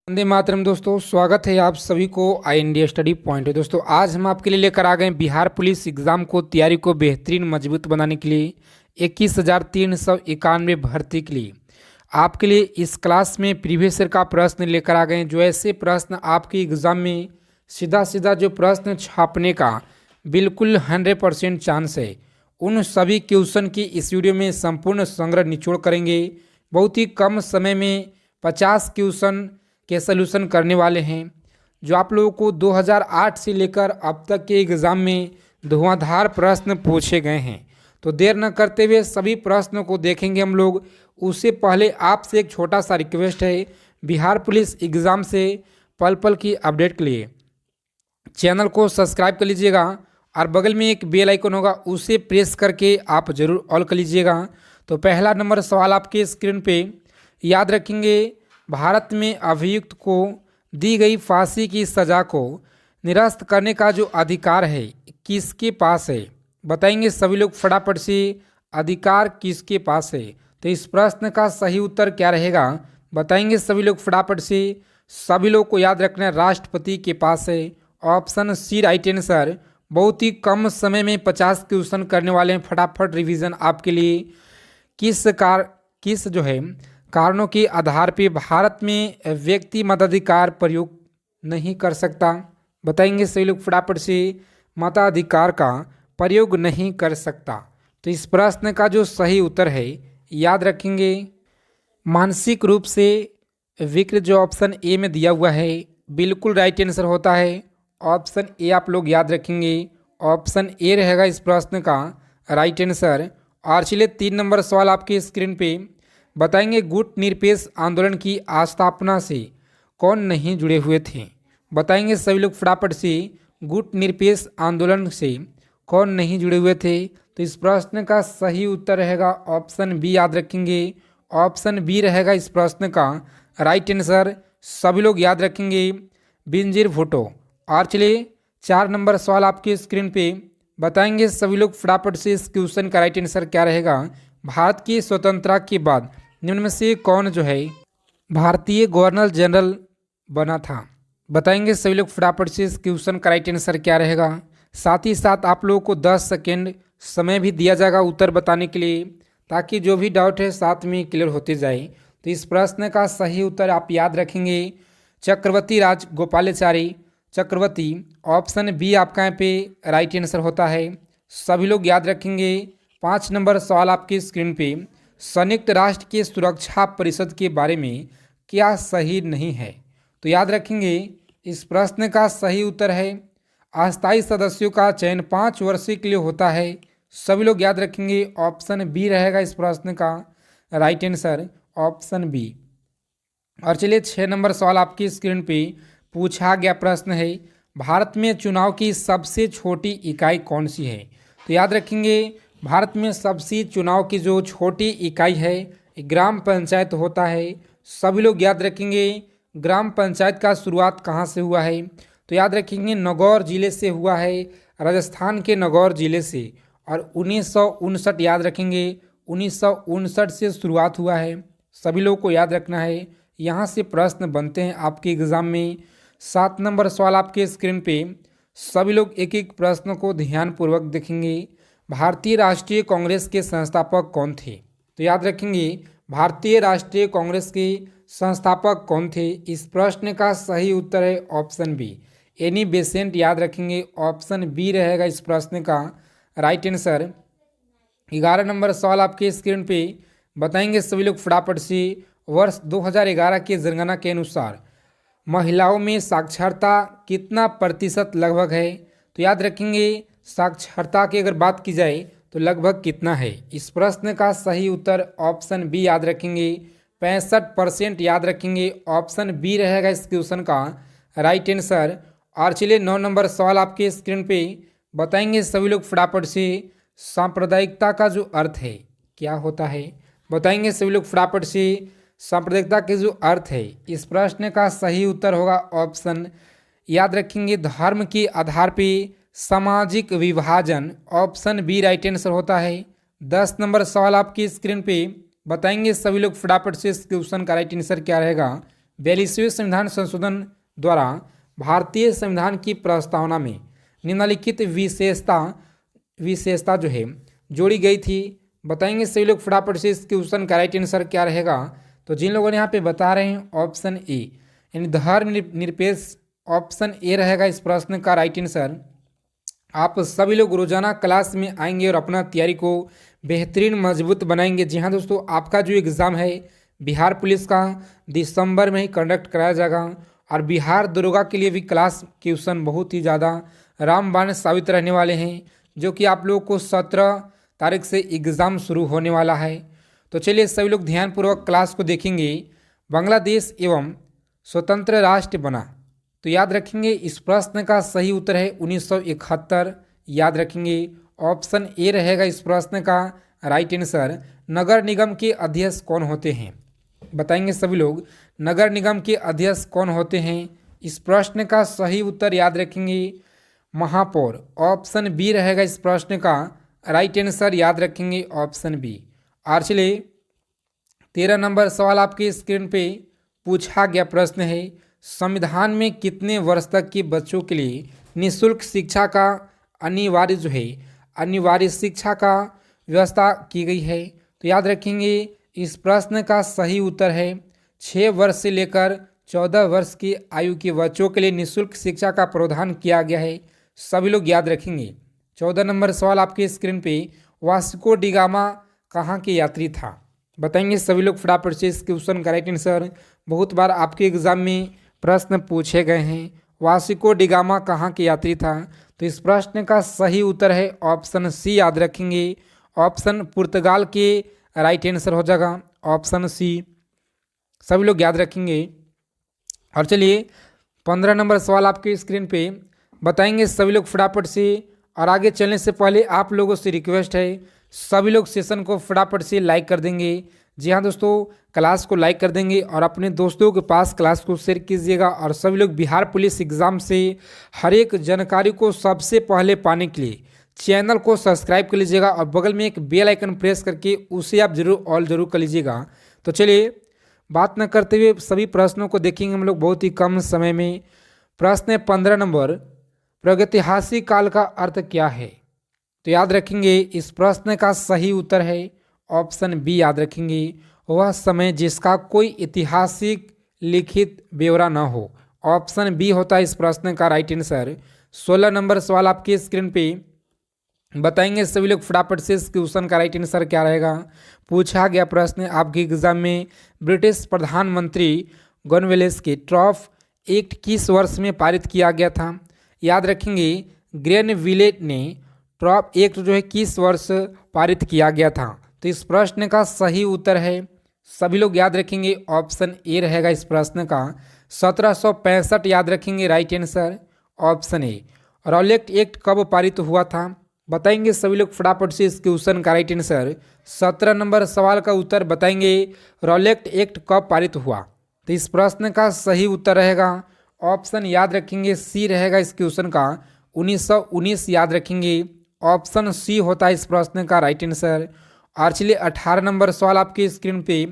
वंदे मातरम दोस्तों, स्वागत है आप सभी को आई इंडिया स्टडी पॉइंट। दोस्तों आज हम आपके लिए लेकर आ गए बिहार पुलिस एग्जाम को तैयारी को बेहतरीन मजबूत बनाने के लिए 21,391 भर्ती के लिए आपके लिए इस क्लास में प्रीवियस ईयर का प्रश्न लेकर आ गए हैं। जो ऐसे प्रश्न आपके एग्जाम में सीधा सीधा जो प्रश्न छापने का बिल्कुल 100% चांस है, उन सभी क्वेश्चन की इस वीडियो में संपूर्ण संग्रह निचोड़ करेंगे। बहुत ही कम समय में 50 क्वेश्चन के सलूशन करने वाले हैं, जो आप लोगों को 2008 से लेकर अब तक के एग्ज़ाम में धुआंधार प्रश्न पूछे गए हैं। तो देर न करते हुए सभी प्रश्नों को देखेंगे हम लोग। उससे पहले आपसे एक छोटा सा रिक्वेस्ट है, बिहार पुलिस एग्ज़ाम से पल पल की अपडेट के लिए चैनल को सब्सक्राइब कर लीजिएगा और बगल में एक बेल आइकन होगा, उसे प्रेस करके आप ज़रूर ऑल कर लीजिएगा। तो पहला नंबर सवाल आपके स्क्रीन पे याद रखेंगे, भारत में अभियुक्त को दी गई फांसी की सज़ा को निरस्त करने का जो अधिकार है किसके पास है? बताएंगे सभी लोग फटाफट से, अधिकार किसके पास है? तो इस प्रश्न का सही उत्तर क्या रहेगा? बताएंगे सभी लोग फटाफट से। सभी लोग को याद रखना है, राष्ट्रपति के पास है। Option C right answer. बहुत ही कम समय में 50 क्वेश्चन करने वाले हैं, फटाफट रिवीजन आपके लिए। किस जो है कारणों के आधार पे भारत में व्यक्ति मताधिकार प्रयोग नहीं कर सकता? बताएंगे सभी लोग फटाफट से, मताधिकार का प्रयोग नहीं कर सकता। तो इस प्रश्न का जो सही उत्तर है याद रखेंगे, मानसिक रूप से विकृत, जो ऑप्शन ए में दिया हुआ है बिल्कुल राइट आंसर होता है। ऑप्शन ए आप लोग याद रखेंगे, ऑप्शन ए रहेगा इस प्रश्न का राइट आंसर। और चलिए 3 नंबर सवाल आपके स्क्रीन पे बताएंगे, गुट निरपेक्ष आंदोलन की स्थापना से कौन नहीं जुड़े हुए थे? बताएंगे सभी लोग फटाफट से, गुट निरपेक्ष आंदोलन से कौन नहीं जुड़े हुए थे? तो इस प्रश्न का सही उत्तर रहेगा ऑप्शन बी, याद रखेंगे, ऑप्शन बी रहेगा इस प्रश्न का राइट आंसर। सभी लोग याद रखेंगे, बेनजीर भुट्टो। और चलिए 4 नंबर सवाल आपके स्क्रीन पे बताएंगे सभी लोग फटाफट से, इस क्वेश्चन का राइट आंसर क्या रहेगा? भारत की स्वतंत्रता के बाद निम्न में से कौन जो है भारतीय गवर्नर जनरल बना था? बताएंगे सभी लोग फटाफट से, इस क्वेश्चन का राइट आंसर क्या रहेगा? साथ ही साथ आप लोगों को 10 सेकेंड समय भी दिया जाएगा उत्तर बताने के लिए, ताकि जो भी डाउट है साथ में क्लियर होते जाए। तो इस प्रश्न का सही उत्तर आप याद रखेंगे, चक्रवर्ती राज गोपालाचारी चक्रवर्ती। ऑप्शन बी आपका यहाँ पे राइट आंसर होता है। सभी लोग याद रखेंगे। 5 नंबर सवाल आपकी स्क्रीन पे, संयुक्त राष्ट्र के सुरक्षा परिषद के बारे में क्या सही नहीं है? तो याद रखेंगे, इस प्रश्न का सही उत्तर है, अस्थायी सदस्यों का चयन 5 वर्ष के लिए होता है। सभी लोग याद रखेंगे, ऑप्शन बी रहेगा इस प्रश्न का राइट आंसर, ऑप्शन बी। और चलिए 6 नंबर सवाल आपकी स्क्रीन पे पूछा गया प्रश्न है, भारत में चुनाव की सबसे छोटी इकाई कौन सी है? तो याद रखेंगे, भारत में सबसे चुनाव की जो छोटी इकाई है ग्राम पंचायत होता है। सभी लोग याद रखेंगे, ग्राम पंचायत का शुरुआत कहाँ से हुआ है? तो याद रखेंगे, नगौर जिले से हुआ है, राजस्थान के नगौर जिले से। और 1959 याद रखेंगे, 1959 से शुरुआत हुआ है। सभी लोग को याद रखना है, यहाँ से प्रश्न बनते हैं आपके एग्ज़ाम में। 7 नंबर सवाल आपके स्क्रीन पे सभी लोग एक एक प्रश्न को ध्यानपूर्वक देखेंगे, भारतीय राष्ट्रीय कांग्रेस के संस्थापक कौन थे? तो याद रखेंगे, भारतीय राष्ट्रीय कांग्रेस के संस्थापक कौन थे? इस प्रश्न का सही उत्तर है ऑप्शन बी, एनी बेसेंट। याद रखेंगे, ऑप्शन बी रहेगा इस प्रश्न का राइट आंसर। 11 नंबर सवाल आपके स्क्रीन पे बताएंगे सभी लोग फटाफट से, वर्ष 2011 के जनगणना के अनुसार महिलाओं में साक्षरता कितना प्रतिशत लगभग है? तो याद रखेंगे, साक्षरता की अगर बात की जाए तो लगभग कितना है? इस प्रश्न का सही उत्तर ऑप्शन बी, याद रखेंगे, 65%। याद रखेंगे, ऑप्शन बी रहेगा इस क्वेश्चन का राइट आंसर। और चलिए 9 नंबर सवाल आपके स्क्रीन पे बताएंगे सभी लोग फटाफट से, सांप्रदायिकता का जो अर्थ है क्या होता है? बताएंगे सभी लोग फटाफट से, सांप्रदायिकता के जो अर्थ है, इस प्रश्न का सही उत्तर होगा ऑप्शन, याद रखेंगे, धर्म के आधार पे सामाजिक विभाजन। ऑप्शन बी राइट आंसर होता है। 10 नंबर सवाल आपकी स्क्रीन पे बताएंगे सभी लोग फटाफट से, इस क्वेश्चन का राइट आंसर क्या रहेगा? 42वें संविधान संशोधन द्वारा भारतीय संविधान की प्रस्तावना में निम्नलिखित विशेषता जो है जोड़ी गई थी। बताएंगे सभी लोग फटाफट से। इस क्वेश्चन का राइट आंसर क्या रहेगा? तो जिन लोगों ने यहाँ पे बता रहे हैं ऑप्शन ए यानी धर्मनिरपेक्ष, ऑप्शन ए रहेगा इस प्रश्न का राइट आंसर। आप सभी लोग रोजाना क्लास में आएंगे और अपना तैयारी को बेहतरीन मजबूत बनाएंगे। जी हाँ दोस्तों, आपका जो एग्ज़ाम है बिहार पुलिस का दिसंबर में ही कंडक्ट कराया जाएगा और बिहार दरोगा के लिए भी क्लास क्वेश्चन बहुत ही ज़्यादा रामबाण साबित रहने वाले हैं, जो कि आप लोगों को 17 तारीख से एग्ज़ाम शुरू होने वाला है। तो चलिए सभी लोग ध्यानपूर्वक क्लास को देखेंगे। बांग्लादेश एवं स्वतंत्र राष्ट्र बना, तो याद रखेंगे इस प्रश्न का सही उत्तर है 1971। याद रखेंगे ऑप्शन ए रहेगा इस प्रश्न का राइट आंसर। नगर निगम के अध्यक्ष कौन होते हैं? बताएंगे सभी लोग नगर निगम के अध्यक्ष कौन होते हैं? इस प्रश्न का सही उत्तर याद रखेंगे महापौर, ऑप्शन बी रहेगा इस प्रश्न का राइट आंसर। याद रखेंगे ऑप्शन बी। और चलिए 13 नंबर सवाल आपकी स्क्रीन पे पूछा गया प्रश्न है, संविधान में कितने वर्ष तक के बच्चों के लिए निःशुल्क शिक्षा का अनिवार्य शिक्षा का व्यवस्था की गई है? तो याद रखेंगे इस प्रश्न का सही उत्तर है 6 वर्ष से लेकर 14 वर्ष की आयु के बच्चों के लिए निःशुल्क शिक्षा का प्रावधान किया गया है। सभी लोग याद रखेंगे। 14 नंबर सवाल आपके स्क्रीन पे, वास्को डी गामा कहाँ के यात्री था? बताएंगे सभी लोग फटाफट से इस क्वेश्चन का राइट आंसर। बहुत बार आपके एग्जाम में प्रश्न पूछे गए हैं, वास्को डी गामा कहाँ के यात्री था? तो इस प्रश्न का सही उत्तर है ऑप्शन सी। याद रखेंगे ऑप्शन पुर्तगाल के राइट आंसर हो जाएगा ऑप्शन सी। सभी लोग याद रखेंगे। और चलिए 15 नंबर सवाल आपके स्क्रीन पे बताएंगे सभी लोग फटाफट से। और आगे चलने से पहले आप लोगों से रिक्वेस्ट है, सभी लोग सेशन को फटाफट से लाइक कर देंगे। जी हाँ दोस्तों, क्लास को लाइक कर देंगे और अपने दोस्तों के पास क्लास को शेयर कीजिएगा। और सभी लोग बिहार पुलिस एग्ज़ाम से हर एक जानकारी को सबसे पहले पाने के लिए चैनल को सब्सक्राइब कर लीजिएगा और बगल में एक बेल आइकन प्रेस करके उसे आप जरूर कर लीजिएगा। तो चलिए बात न करते हुए सभी प्रश्नों को देखेंगे हम लोग बहुत ही कम समय में। प्रश्न 15 नंबर, प्रागैतिहासिक काल का अर्थ क्या है? तो याद रखेंगे इस प्रश्न का सही उत्तर है ऑप्शन बी। याद रखेंगे वह समय जिसका कोई ऐतिहासिक लिखित ब्यौरा न हो, ऑप्शन बी होता है इस प्रश्न का राइट आंसर। 16 नंबर सवाल आपकी स्क्रीन पे बताएंगे सभी लोग फटाफट से इस क्वेश्चन का राइट आंसर क्या रहेगा। पूछा गया प्रश्न आपके एग्जाम में, ब्रिटिश प्रधानमंत्री कॉर्नवालिस के ट्रॉफ एक्ट किस वर्ष में पारित किया गया था? याद रखेंगे ग्रेनविले ने ट्रॉफ एक्ट जो है किस वर्ष पारित किया गया था? तो इस प्रश्न का सही उत्तर है, सभी लोग याद रखेंगे ऑप्शन ए रहेगा इस प्रश्न का 1765। याद रखेंगे right answer option A. Rowlatt act कब पारित हुआ था? बताएंगे सभी लोग फटाफट से इस क्वेश्चन का राइट आंसर। 17 नंबर सवाल का उत्तर बताएंगे रॉलेट एक्ट कब पारित हुआ? तो इस प्रश्न का सही उत्तर रहेगा ऑप्शन याद रखेंगे सी रहेगा इस क्वेश्चन का 1919। याद रखेंगे ऑप्शन सी होता है इस प्रश्न का राइट आंसर। और चलिए 18 नंबर सवाल आपकी स्क्रीन पे,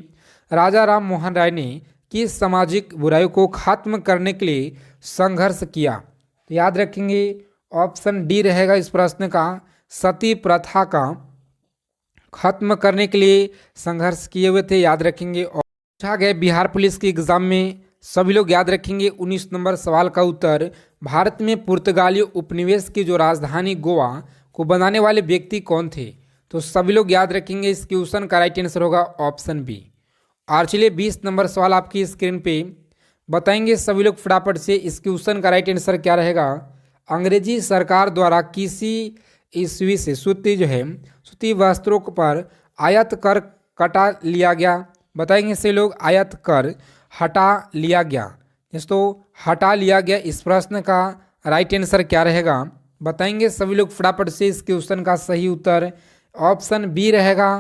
राजा राम मोहन राय ने किस सामाजिक बुराई को खत्म करने के लिए संघर्ष किया? तो याद रखेंगे ऑप्शन डी रहेगा इस प्रश्न का, सती प्रथा का खत्म करने के लिए संघर्ष किए हुए थे। याद रखेंगे। पूछा गया बिहार पुलिस के एग्जाम में, सभी लोग याद रखेंगे 19 नंबर सवाल का उत्तर, भारत में पुर्तगाली उपनिवेश की जो राजधानी गोवा को बनाने वाले व्यक्ति कौन थे? तो सभी लोग याद रखेंगे इस क्वेश्चन का राइट आंसर होगा ऑप्शन बी। और चलिए 20 नंबर सवाल आपकी स्क्रीन पे बताएंगे सभी लोग फटाफट से इस क्वेश्चन का राइट आंसर क्या रहेगा। अंग्रेजी सरकार द्वारा किसी ईस्वी से सूती वस्त्रों पर आयात कर कटा लिया गया? बताएंगे से लोग आयात कर हटा लिया गया, दोस्तों हटा लिया गया। इस प्रश्न का राइट आंसर क्या रहेगा? बताएंगे सभी लोग फटाफट से इस क्वेश्चन का सही उत्तर ऑप्शन बी रहेगा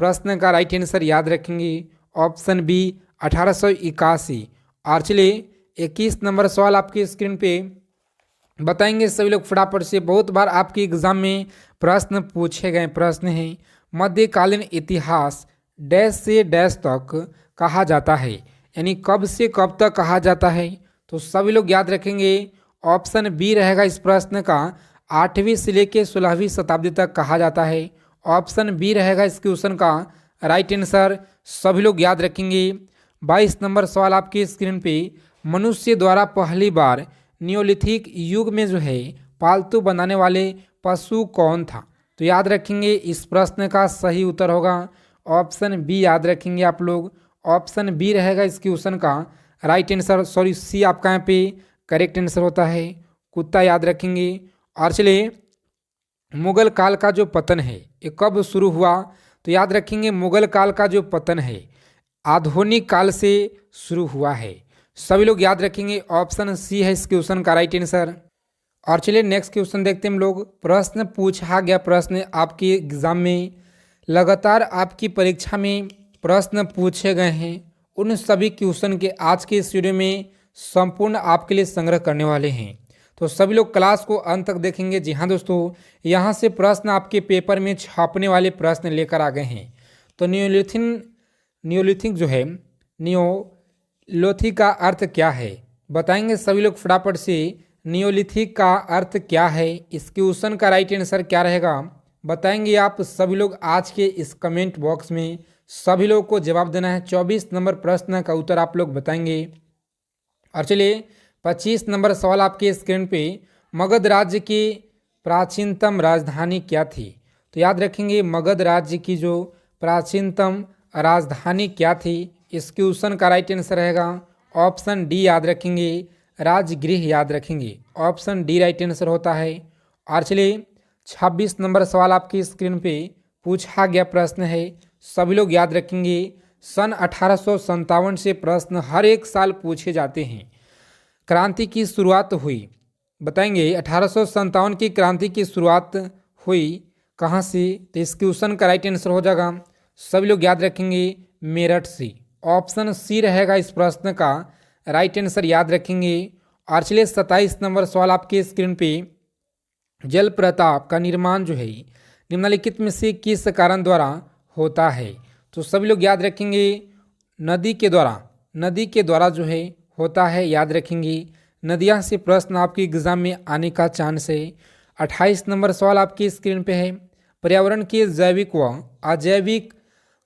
प्रश्न का राइट आंसर। याद रखेंगे ऑप्शन बी 1881। और चलिए 21 नंबर सवाल आपकी स्क्रीन पे बताएंगे सभी लोग फटाफट से। बहुत बार आपके एग्जाम में प्रश्न पूछे गए प्रश्न हैं, मध्यकालीन इतिहास डैश से डैश तक कहा जाता है। यानी कब से कब तक कहा जाता है? तो सभी लोग याद रखेंगे ऑप्शन बी रहेगा इस प्रश्न का, 8वीं से लेकर 16वीं शताब्दी तक कहा जाता है। ऑप्शन बी रहेगा इस क्वेश्चन का राइट आंसर, सभी लोग याद रखेंगे। 22 नंबर सवाल आपकी स्क्रीन पे, मनुष्य द्वारा पहली बार नियोलिथिक युग में जो है पालतू बनाने वाले पशु कौन था? तो याद रखेंगे इस प्रश्न का सही उत्तर होगा ऑप्शन बी, याद रखेंगे आप लोग। ऑप्शन बी रहेगा इस क्वेश्चन का राइट आंसर, सॉरी सी आपका यहाँ पे करेक्ट आंसर होता है, कुत्ता याद रखेंगे। और चलिए मुगल काल का जो पतन है ये कब शुरू हुआ? तो याद रखेंगे मुगल काल का जो पतन है आधुनिक काल से शुरू हुआ है, सभी लोग याद रखेंगे ऑप्शन सी है इस क्वेश्चन का राइट आंसर। और चलिए नेक्स्ट क्वेश्चन देखते हैं हम लोग। प्रश्न पूछा गया, प्रश्न आपके एग्जाम में लगातार आपकी परीक्षा में प्रश्न पूछे गए हैं, उन सभी क्वेश्चन के आज के इस वीडियो में संपूर्ण आपके लिए संग्रह करने वाले हैं, तो सभी लोग क्लास को अंत तक देखेंगे। जी हाँ दोस्तों, यहाँ से प्रश्न आपके पेपर में छापने वाले प्रश्न लेकर आ गए हैं। तो नियोलिथिक जो है, नियोलिथिक का अर्थ क्या है बताएंगे सभी लोग फटाफट से। नियोलिथिक का अर्थ क्या है, इस क्वेश्चन का राइट आंसर क्या रहेगा बताएंगे आप सभी लोग आज के इस कमेंट बॉक्स में। सभी लोग को जवाब देना है। 24 नंबर प्रश्न का उत्तर आप लोग बताएंगे। और चलिए 25 नंबर सवाल आपके स्क्रीन पे, मगध राज्य की प्राचीनतम राजधानी क्या थी? तो याद रखेंगे मगध राज्य की जो प्राचीनतम राजधानी क्या थी, इस क्वेश्चन का राइट आंसर रहेगा ऑप्शन डी, याद रखेंगे राजगृह, याद रखेंगे ऑप्शन डी राइट आंसर होता है। और चलिए 26 नंबर सवाल आपकी स्क्रीन पे पूछा गया प्रश्न है, सभी लोग याद रखेंगे सन 1857 से प्रश्न हर एक साल पूछे जाते हैं। क्रांति की शुरुआत हुई बताएंगे 1857 की क्रांति की शुरुआत हुई कहाँ से? तो इस क्वेश्चन का राइट आंसर हो जाएगा सभी लोग याद रखेंगे मेरठ से, ऑप्शन सी रहेगा इस प्रश्न का राइट आंसर, याद रखेंगे। और चलिए 27 नंबर सवाल आपके स्क्रीन पे, जल प्रताप का निर्माण जो है निम्नलिखित में से किस कारण द्वारा होता है? तो सभी लोग याद रखेंगे नदी के द्वारा जो है होता है, याद रखेंगे। नदियाँ से प्रश्न आपके एग्जाम में आने का चांस है। 28 नंबर सवाल आपकी स्क्रीन पे है, पर्यावरण के जैविक व अजैविक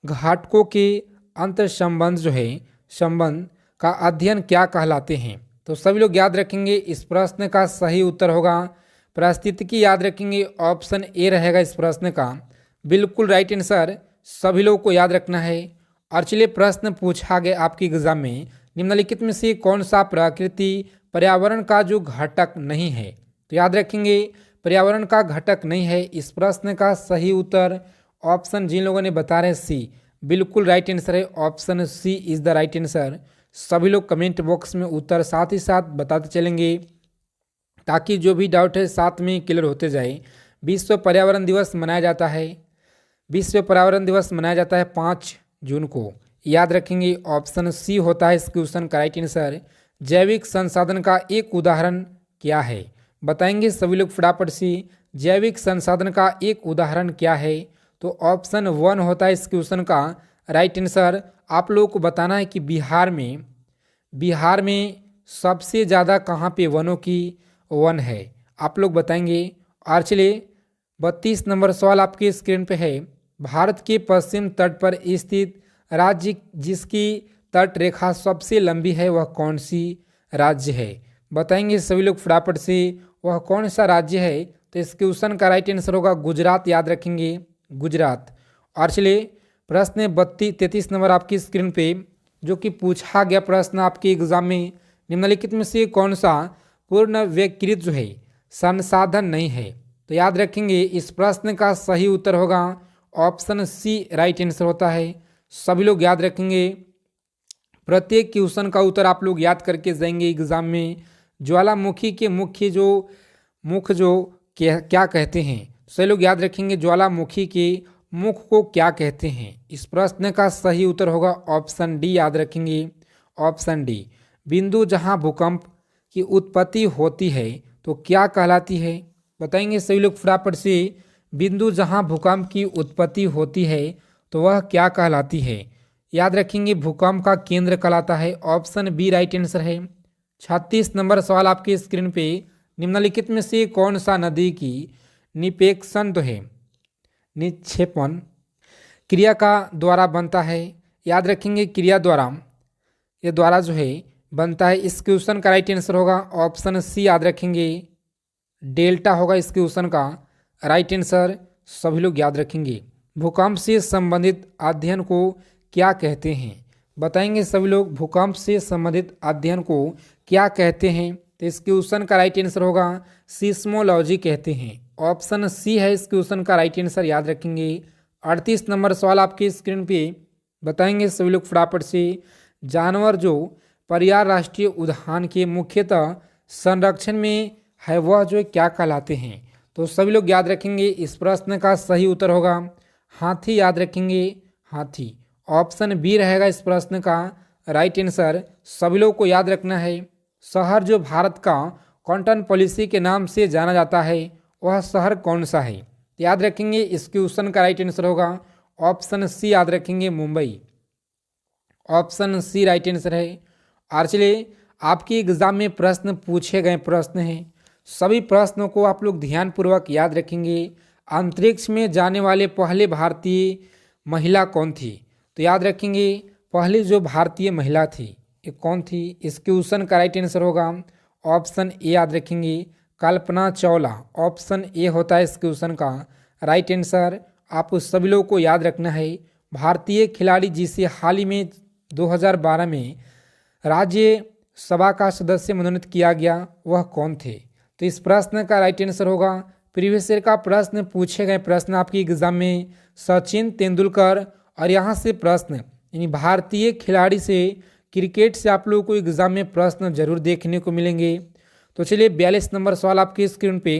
घटकों के अंतर संबंध जो है संबंध का अध्ययन क्या कहलाते हैं? तो सभी लोग याद रखेंगे इस प्रश्न का सही उत्तर होगा पारिस्थितिकी, याद रखेंगे ऑप्शन ए रहेगा इस प्रश्न का बिल्कुल राइट आंसर, सभी लोगों को याद रखना है। और चलिए प्रश्न पूछा गया आपके एग्जाम में, निम्नलिखित में से कौन सा प्रकृति पर्यावरण का जो घटक नहीं है? तो याद रखेंगे पर्यावरण का घटक नहीं है, इस प्रश्न का सही उत्तर ऑप्शन जिन लोगों ने बता रहे सी बिल्कुल राइट आंसर है, option C is the right answer. सभी लोग कमेंट बॉक्स में उत्तर साथ ही साथ बताते चलेंगे ताकि जो भी डाउट है साथ में क्लियर होते जाए। विश्व पर्यावरण दिवस मनाया जाता है, विश्व पर्यावरण दिवस मनाया जाता है 5 जून को, याद रखेंगे ऑप्शन सी होता है इस क्वेश्चन का राइट आंसर। जैविक संसाधन का एक उदाहरण क्या है बताएंगे सभी लोग फटाफट से, जैविक संसाधन का एक उदाहरण क्या है? तो ऑप्शन 1 होता है इस क्वेश्चन का राइट आंसर। आप लोगों को बताना है कि बिहार में सबसे ज़्यादा कहाँ पे वनों की वन है, आप लोग बताएंगे। और चलिए 32 नंबर सवाल आपके स्क्रीन पे है, भारत के पश्चिम तट पर स्थित राज्य जिसकी तट रेखा सबसे लंबी है वह कौन सी राज्य है? बताएंगे सभी लोग फटाफट से वह कौन सा राज्य है? तो इस क्वेश्चन का राइट आंसर होगा गुजरात, याद रखेंगे गुजरात। और चलिए प्रश्न 33 नंबर आपकी स्क्रीन पे जो कि पूछा गया प्रश्न आपके एग्जाम में, निम्नलिखित में से कौन सा पूर्ण व्यक्तिकृत जो है संसाधन नहीं है? तो याद रखेंगे इस प्रश्न का सही उत्तर होगा ऑप्शन सी राइट आंसर होता है, सभी लोग याद रखेंगे। प्रत्येक क्वेश्चन का उत्तर आप लोग याद करके जाएंगे एग्जाम में। ज्वालामुखी के मुख जो क्या कहते हैं? सभी लोग याद रखेंगे ज्वालामुखी के मुख को क्या कहते हैं? इस प्रश्न का सही उत्तर होगा ऑप्शन डी, याद रखेंगे ऑप्शन डी। बिंदु जहां भूकंप की उत्पत्ति होती है तो क्या कहलाती है? बताएंगे सभी लोग फटाफट से, बिंदु जहां भूकंप की उत्पत्ति होती है तो वह क्या कहलाती है? याद रखेंगे भूकंप का केंद्र कहलाता है, ऑप्शन बी राइट आंसर है। 36 नंबर सवाल आपकी स्क्रीन पे, निम्नलिखित में से कौन सा नदी की निपेक्षण है निक्षेपण क्रिया का द्वारा बनता है। याद रखेंगे क्रिया द्वारा, ये द्वारा जो है बनता है। इस क्वेश्चन का राइट आंसर होगा ऑप्शन सी, याद रखेंगे डेल्टा होगा इस क्वेश्चन का राइट आंसर, सभी लोग याद रखेंगे। भूकंप से संबंधित अध्ययन को क्या कहते हैं, बताएंगे सभी लोग भूकंप से संबंधित अध्ययन को क्या कहते हैं। तो इस क्वेश्चन का राइट आंसर होगा सीस्मोलॉजी कहते हैं, ऑप्शन सी है इस क्वेश्चन का राइट आंसर, याद रखेंगे। 38 नंबर सवाल आपकी स्क्रीन पे, बताएंगे सभी लोग फटाफट से, जानवर जो परियार राष्ट्रीय उद्यान के मुख्यतः संरक्षण में है वह जो क्या कहलाते हैं। तो सभी लोग याद रखेंगे इस प्रश्न का सही उत्तर होगा हाथी, याद रखेंगे हाथी, ऑप्शन बी रहेगा इस प्रश्न का राइट आंसर, सभी लोग को याद रखना है। शहर जो भारत का कॉन्टन पॉलिसी के नाम से जाना जाता है वह शहर कौन सा है, याद रखेंगे इस क्वेश्चन का राइट आंसर होगा ऑप्शन सी, याद रखेंगे Mumbai, option C right answer है। और चलिए आपके एग्जाम में प्रश्न पूछे गए प्रश्न हैं, सभी प्रश्नों को आप लोग ध्यानपूर्वक याद रखेंगे। अंतरिक्ष में जाने वाले पहले भारतीय महिला कौन थी, तो याद रखेंगे पहली जो भारतीय महिला थी ये कौन थी, इस क्वेश्चन का राइट आंसर होगा ऑप्शन ए, याद रखेंगे कल्पना चावला, ऑप्शन ए होता है इस क्वेश्चन का राइट आंसर। आप उस सभी लोगों को याद रखना है। भारतीय खिलाड़ी जिसे हाल ही में 2012 में राज्यसभा का सदस्य मनोनीत किया गया वह कौन थे, तो इस प्रश्न का राइट आंसर होगा, प्रीवियस ईयर का प्रश्न पूछे गए प्रश्न आपके एग्जाम में सचिन तेंदुलकर, और यहाँ से प्रश्न यानी भारतीय खिलाड़ी से क्रिकेट से आप लोगों को एग्जाम में प्रश्न जरूर देखने को मिलेंगे। तो चलिए 42 नंबर सवाल आपकी स्क्रीन पे,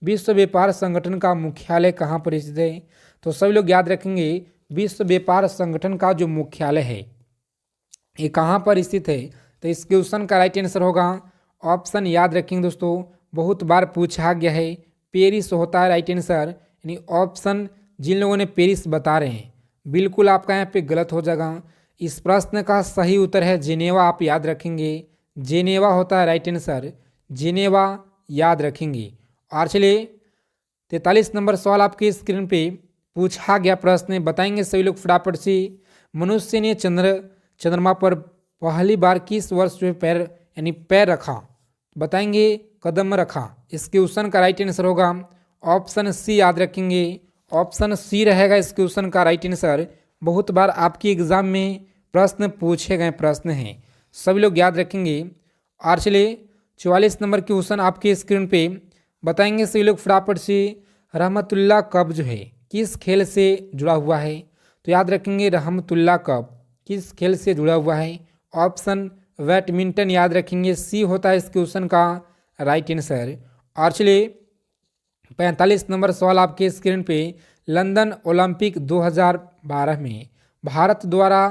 विश्व व्यापार संगठन का मुख्यालय कहाँ पर स्थित है, तो सभी लोग याद रखेंगे विश्व व्यापार संगठन का जो मुख्यालय है ये कहाँ पर स्थित है, तो इस क्वेश्चन का राइट आंसर होगा ऑप्शन, याद रखेंगे दोस्तों बहुत बार पूछा गया है, पेरिस होता है राइट आंसर, यानी ऑप्शन जिन लोगों ने पेरिस बता रहे हैं बिल्कुल आपका यहाँ पे गलत हो जाएगा। इस प्रश्न का सही उत्तर है जेनेवा, आप याद रखेंगे जेनेवा होता है राइट आंसर, जेनेवा याद रखेंगे। और चलिए 43 नंबर सवाल आपके स्क्रीन पे पूछा गया प्रश्न, बताएंगे सभी लोग फटाफट से, मनुष्य ने चंद्रमा पर पहली बार किस वर्ष जो पैर यानी पैर रखा, बताएंगे कदम रखा, इस क्वेश्चन का राइट आंसर होगा ऑप्शन सी, याद रखेंगे ऑप्शन सी रहेगा इस क्वेश्चन का राइट आंसर। बहुत बार आपके एग्जाम में प्रश्न पूछे गए प्रश्न हैं, सभी लोग याद रखेंगे। और चलिए 44 नंबर क्वेश्चन आपके स्क्रीन पे, बताएंगे सभी लोग फटाफट से, रहमतुल्लाह कप जो है किस खेल से जुड़ा हुआ है, तो याद रखेंगे रहमतुल्लाह कप किस खेल से जुड़ा हुआ है, ऑप्शन बैडमिंटन, याद रखेंगे सी होता है इस क्वेश्चन का राइट आंसर। और चलिए 45 नंबर सवाल आपके स्क्रीन पे, लंदन ओलंपिक 2012 में भारत द्वारा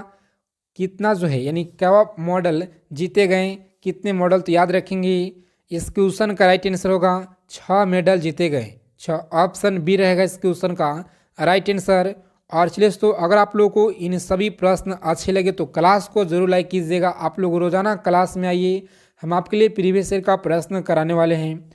कितना जो है यानी क्या मॉडल जीते गए, कितने मॉडल, तो याद रखेंगे इस क्वेश्चन का राइट आंसर होगा 6 मेडल जीते गए, 6, ऑप्शन बी रहेगा इस क्वेश्चन का राइट आंसर। और चलिए दोस्तों अगर आप लोगों को इन सभी प्रश्न अच्छे लगे तो क्लास को जरूर लाइक कीजिएगा। आप लोग रोजाना क्लास में आइए, हम आपके लिए प्रीवियस ईयर का प्रश्न कराने वाले हैं,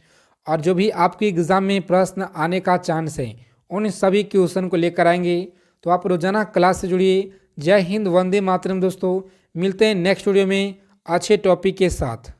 और जो भी आपके एग्ज़ाम में प्रश्न आने का चांस है उन सभी क्वेश्चन को लेकर आएंगे। तो आप रोजाना क्लास से जुड़िए। जय हिंद, वंदे मातरम दोस्तों, मिलते हैं नेक्स्ट वीडियो में अच्छे टॉपिक के साथ।